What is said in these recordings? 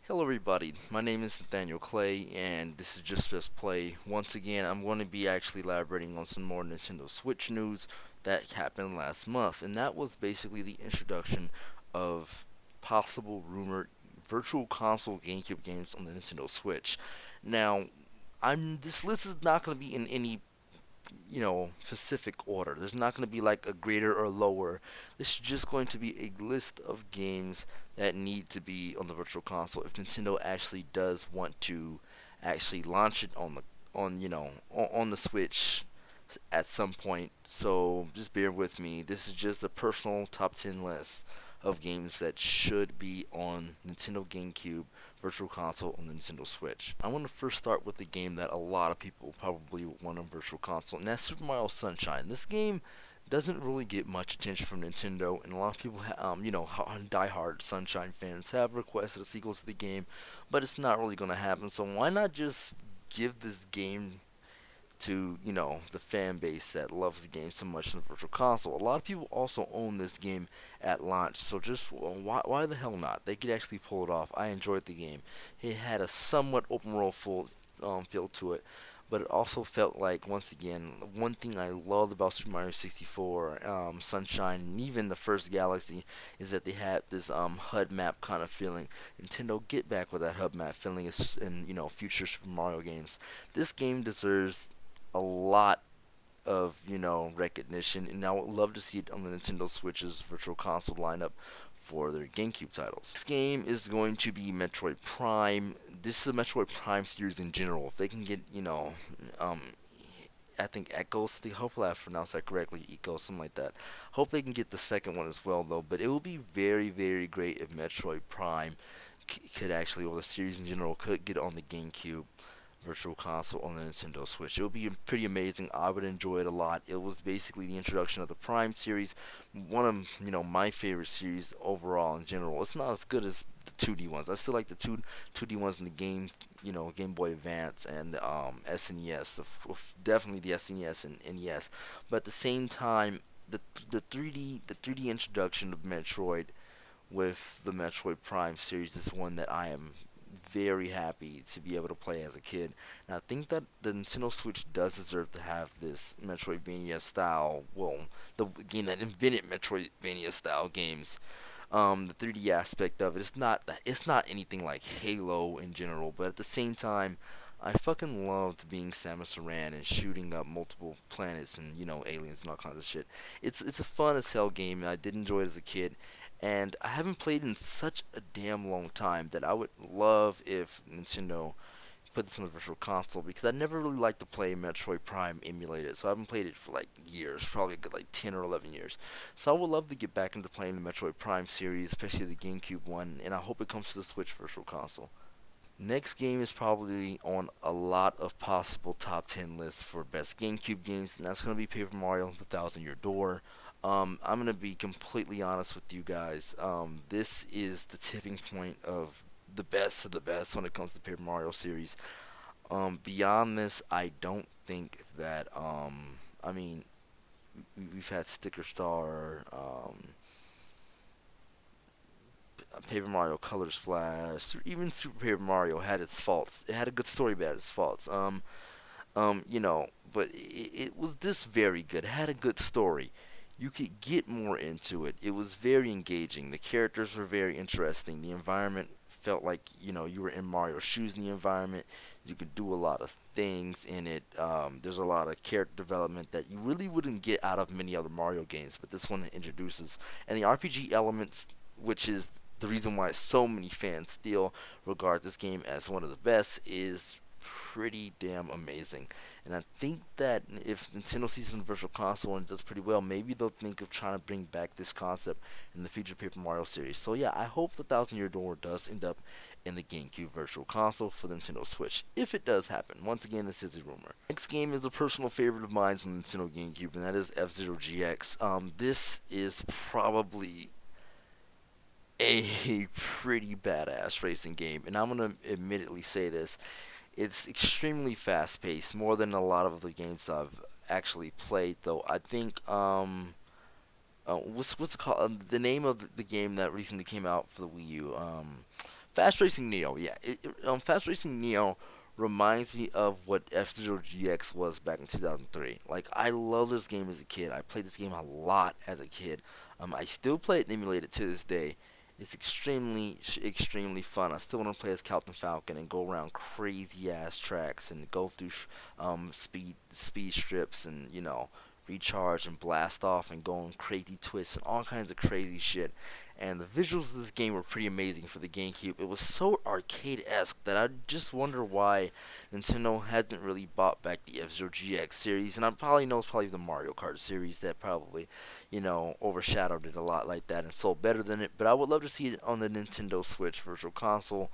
Hello everybody, my name is Nathaniel Clay and this is Just Press Play. Once again, I'm going to be actually elaborating on some more Nintendo Switch news that happened last month, and that was basically the introduction of possible rumored virtual console GameCube games on the Nintendo Switch. Now, this list is not going to be in any specific order. There's not going to be like a greater or lower. This is just going to be a list of games that need to be on the virtual console if Nintendo actually does want to actually launch it on the Switch at some point. So just bear with me. This is just a personal top 10 list of games that should be on Nintendo GameCube Virtual Console on the Nintendo Switch. I want to first start with the game that a lot of people probably want on Virtual Console, and that's Super Mario Sunshine. This game doesn't really get much attention from Nintendo, and a lot of people, diehard Sunshine fans have requested a sequel to the game, but it's not really going to happen. So why not just give this game to the fan base that loves the game so much in the virtual console? A lot of people also own this game at launch, so just why the hell not? They could actually pull it off. I enjoyed the game. It had a somewhat open world feel to it, but it also felt like, once again, one thing I loved about Super Mario 64, Sunshine, and even the first Galaxy, is that they had this HUD map kind of feeling. Nintendo, get back with that HUD map feeling in future Super Mario games. This game deserves a lot of recognition, and I would love to see it on the Nintendo Switch's Virtual Console lineup for their GameCube titles. This game is going to be Metroid Prime. This is the Metroid Prime series in general. If they can get I think Echoes. Hopefully I pronounced that correctly. Echo, something like that. Hope they can get the second one as well, though. But it will be very, very great if Metroid Prime could actually, or the series in general, could get on the GameCube Virtual Console on the Nintendo Switch. It would be pretty amazing. I would enjoy it a lot. It was basically the introduction of the Prime series, one of my favorite series overall in general. It's not as good as the 2D ones. I still like the 2D ones in the Game Boy Advance and SNES. Definitely the SNES and NES. But at the same time, the 3D introduction of Metroid with the Metroid Prime series is one that I am very happy to be able to play as a kid. And I think that the Nintendo Switch does deserve to have this Metroidvania style, the game that invented Metroidvania style games. The 3D aspect of it, it's not anything like Halo in general, but at the same time, I fucking loved being Samus Aran and shooting up multiple planets and aliens and all kinds of shit. It's a fun as hell game, and I did enjoy it as a kid. And I haven't played in such a damn long time that I would love if Nintendo put this on the Virtual Console, because I never really liked to play Metroid Prime emulated, so I haven't played it for like years, probably a good like 10 or 11 years. So I would love to get back into playing the Metroid Prime series, especially the GameCube one, and I hope it comes to the Switch Virtual Console. Next game is probably on a lot of possible top 10 lists for best GameCube games, and that's going to be Paper Mario: The Thousand Year Door. I'm going to be completely honest with you guys. This is the tipping point of the best of the best when it comes to Paper Mario series. Beyond this, I don't think that, I mean, we've had Sticker Star, Paper Mario Color Splash, even Super Paper Mario had its faults. It had a good story, but it had its faults. But it was this very good. It had a good story. You could get more into it. It was very engaging. The characters were very interesting. The environment felt like you were in Mario's shoes in the environment. You could do a lot of things in it. There's a lot of character development that you really wouldn't get out of many other Mario games, but this one introduces. And the RPG elements, which is the reason why so many fans still regard this game as one of the best, is pretty damn amazing. And I think that if Nintendo sees in the Virtual Console and does pretty well, maybe they'll think of trying to bring back this concept in the future Paper Mario series. So yeah, I hope the Thousand Year Door does end up in the GameCube Virtual Console for the Nintendo Switch, if it does happen. Once again, this is a rumor. Next game is a personal favorite of mine on the Nintendo GameCube, and that is FZero GX. This is probably a pretty badass racing game, and I'm going to admittedly say this. It's extremely fast paced, more than a lot of the games I've actually played, though. I think what's it called? The name of the game that recently came out for the Wii U. Fast Racing Neo, yeah. Fast Racing Neo reminds me of what FZero GX was back in 2003. Like, I love this game as a kid. I played this game a lot as a kid. I still play it emulated to this day. It's extremely fun. I still want to play as Captain Falcon and go around crazy ass tracks and go through speed strips and recharge and blast off and go on crazy twists and all kinds of crazy shit. And the visuals of this game were pretty amazing for the GameCube. It was so arcade-esque that I just wonder why Nintendo hasn't really bought back the FZero GX series. And I probably know it's probably the Mario Kart series that probably, overshadowed it a lot like that and sold better than it. But I would love to see it on the Nintendo Switch Virtual Console.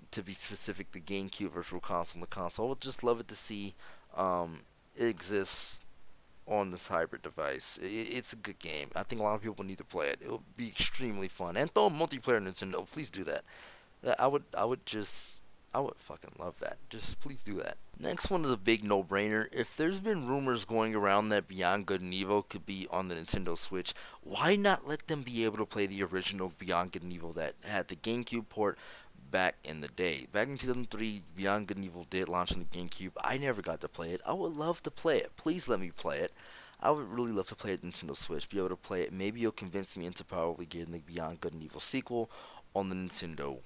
To be specific, the GameCube Virtual Console and the console. I would just love it to see it exists on this hybrid device. It's a good game. I think a lot of people need to play it. It'll be extremely fun. And throw a multiplayer Nintendo. Please do that. I would fucking love that. Just please do that. Next one is a big no-brainer. If there's been rumors going around that Beyond Good and Evil could be on the Nintendo Switch, why not let them be able to play the original Beyond Good and Evil that had the GameCube port back in the day? Back in 2003, Beyond Good and Evil did launch on the GameCube. I never got to play it. I would love to play it. Please let me play it. I would really love to play it on Nintendo Switch, be able to play it. Maybe you'll convince me into probably getting the Beyond Good and Evil sequel on the Nintendo,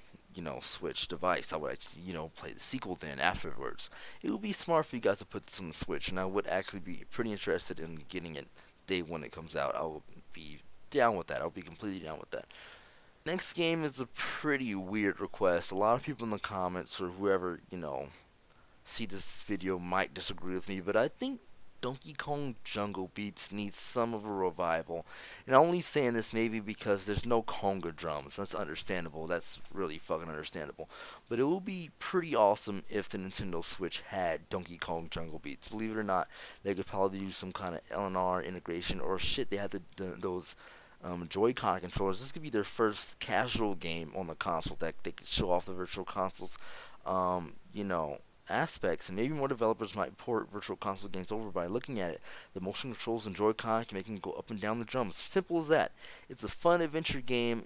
Switch device. I would actually, play the sequel then afterwards. It would be smart for you guys to put this on the Switch, and I would actually be pretty interested in getting it day when it comes out. I will be down with that. I'll be completely down with that. Next game is a pretty weird request. A lot of people in the comments or whoever, see this video might disagree with me, but I think Donkey Kong Jungle Beats needs some of a revival. And I'm only saying this maybe because there's no conga drums. That's understandable. That's really fucking understandable. But it would be pretty awesome if the Nintendo Switch had Donkey Kong Jungle Beats. Believe it or not, they could probably use some kind of LNR integration or shit. They have those Joy-Con controllers. This could be their first casual game on the console that they could show off the virtual consoles, aspects, and maybe more developers might port virtual console games over by looking at it. The motion controls and Joy-Con can make them go up and down the drums. Simple as that. It's a fun adventure game.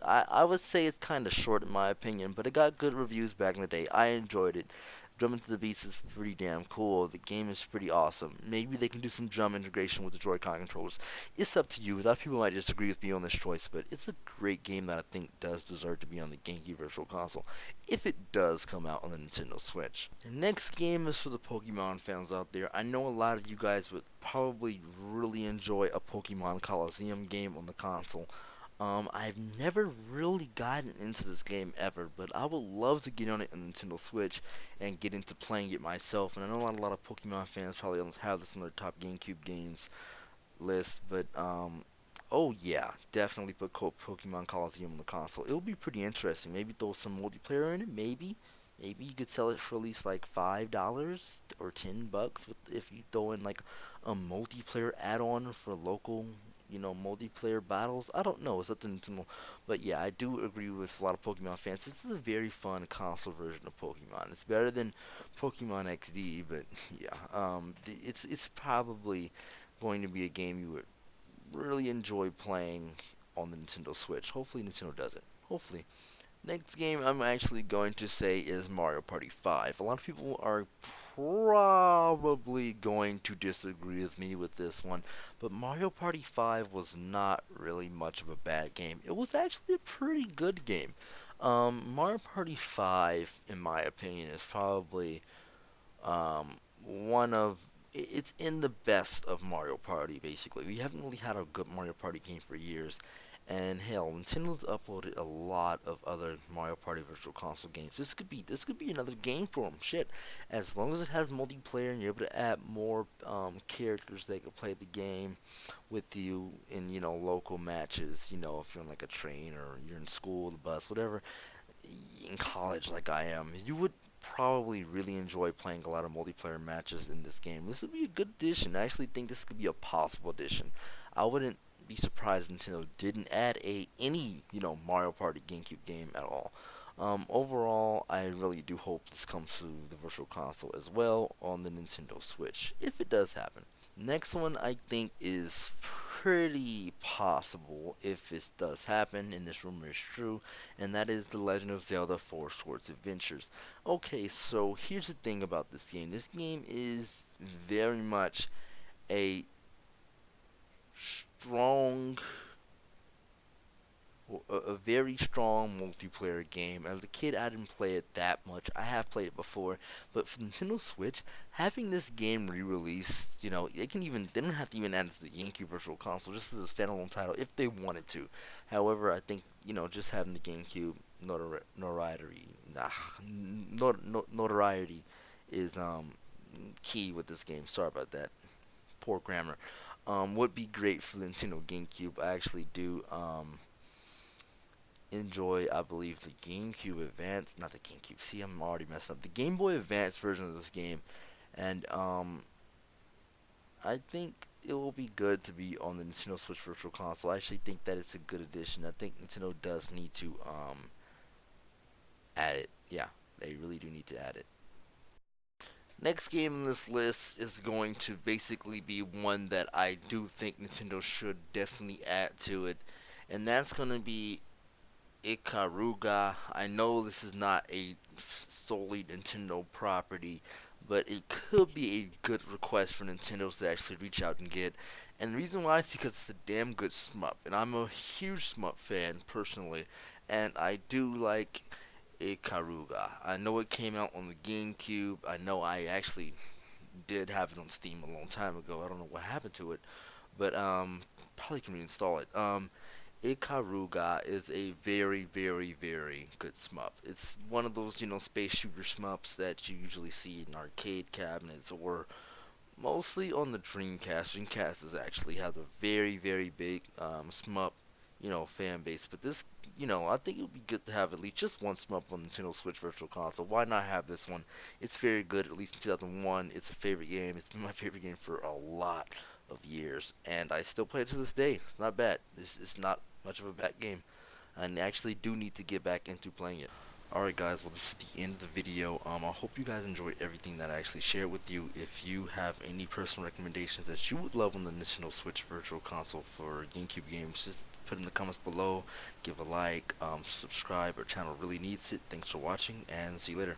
I would say it's kind of short in my opinion, but it got good reviews back in the day. I enjoyed it. Drumming to the beats is pretty damn cool. The game is pretty awesome. Maybe they can do some drum integration with the Joy-Con controllers. It's up to you. A lot of people might disagree with me on this choice, but it's a great game that I think does deserve to be on the GameCube Virtual Console if it does come out on the Nintendo Switch. The next game is for the Pokemon fans out there. I know a lot of you guys would probably really enjoy a Pokemon Colosseum game on the console. I've never really gotten into this game ever, but I would love to get on it on Nintendo Switch and get into playing it myself. And I know a lot of Pokemon fans probably have this on their top GameCube games list, but oh yeah, definitely put Pokemon Colosseum on the console. It'll be pretty interesting. Maybe throw some multiplayer in it. Maybe you could sell it for at least like $5 or $10 if you throw in like a multiplayer add-on for local multiplayer battles. I don't know. It's up to Nintendo. But yeah, I do agree with a lot of Pokemon fans. This is a very fun console version of Pokemon. It's better than Pokemon XD, but yeah, it's probably going to be a game you would really enjoy playing on the Nintendo Switch. Hopefully Nintendo does it. Hopefully. Next game I'm actually going to say is Mario Party 5. A lot of people are probably going to disagree with me with this one, but Mario Party 5 was not really much of a bad game. It was actually a pretty good game. Mario Party 5, in my opinion, is probably it's in the best of Mario Party, basically. We haven't really had a good Mario Party game for years. And hell, Nintendo's uploaded a lot of other Mario Party Virtual Console games. This could be another game for them. Shit, as long as it has multiplayer and you're able to add more characters that can play the game with you in local matches. If you're on like a train or you're in school, the bus, whatever, in college like I am, you would probably really enjoy playing a lot of multiplayer matches in this game. This would be a good addition. I actually think this could be a possible addition. I wouldn't be surprised if Nintendo didn't add any Mario Party GameCube game at all. Overall, I really do hope this comes to the Virtual Console as well on the Nintendo Switch, if it does happen. Next one I think is pretty possible if this does happen and this rumor is true, and that is The Legend of Zelda Four Swords Adventures. Okay, so here's the thing about this game. This game is very much a strong a very strong multiplayer game. As a kid, I didn't play it that much. I have played it before, but for Nintendo Switch, having this game re-released, they don't have to even add it to the GameCube Virtual Console, just as a standalone title if they wanted to. However, I think just having the GameCube notoriety, notoriety is key with this game. Sorry about that, poor grammar. Would be great for the Nintendo GameCube. I actually do enjoy, I believe, the GameCube Advance, not the GameCube. See, I'm already messed up. The Game Boy Advance version of this game, and I think it will be good to be on the Nintendo Switch Virtual Console. I actually think that it's a good addition. I think Nintendo does need to add it. Yeah, they really do need to add it. Next game on this list is going to basically be one that I do think Nintendo should definitely add to it, and that's going to be Karuga. I know this is not a solely Nintendo property, but it could be a good request for Nintendo to actually reach out and get. And the reason why is because it's a damn good shmup, and I'm a huge shmup fan personally, and I do like Karuga. I know it came out on the GameCube. I know I actually did have it on Steam a long time ago. I don't know what happened to it, but probably can reinstall it. Ikaruga is a very, very, very good shmup. It's one of those, space shooter shmups that you usually see in arcade cabinets or mostly on the Dreamcast. Dreamcast is actually has a very, very big shmup, fan base. But this, I think it would be good to have at least just one shmup on the Nintendo Switch Virtual Console. Why not have this one? It's very good, at least in 2001. It's a favorite game. It's been my favorite game for a lot of years, and I still play it to this day. It's not bad. It's not much of a bad game, and I actually do need to get back into playing it. Alright guys, well this is the end of the video. I hope you guys enjoyed everything that I actually shared with you. If you have any personal recommendations that you would love on the Nintendo Switch Virtual Console for GameCube games, just put in the comments below, give a like, subscribe, our channel really needs it. Thanks for watching, and see you later.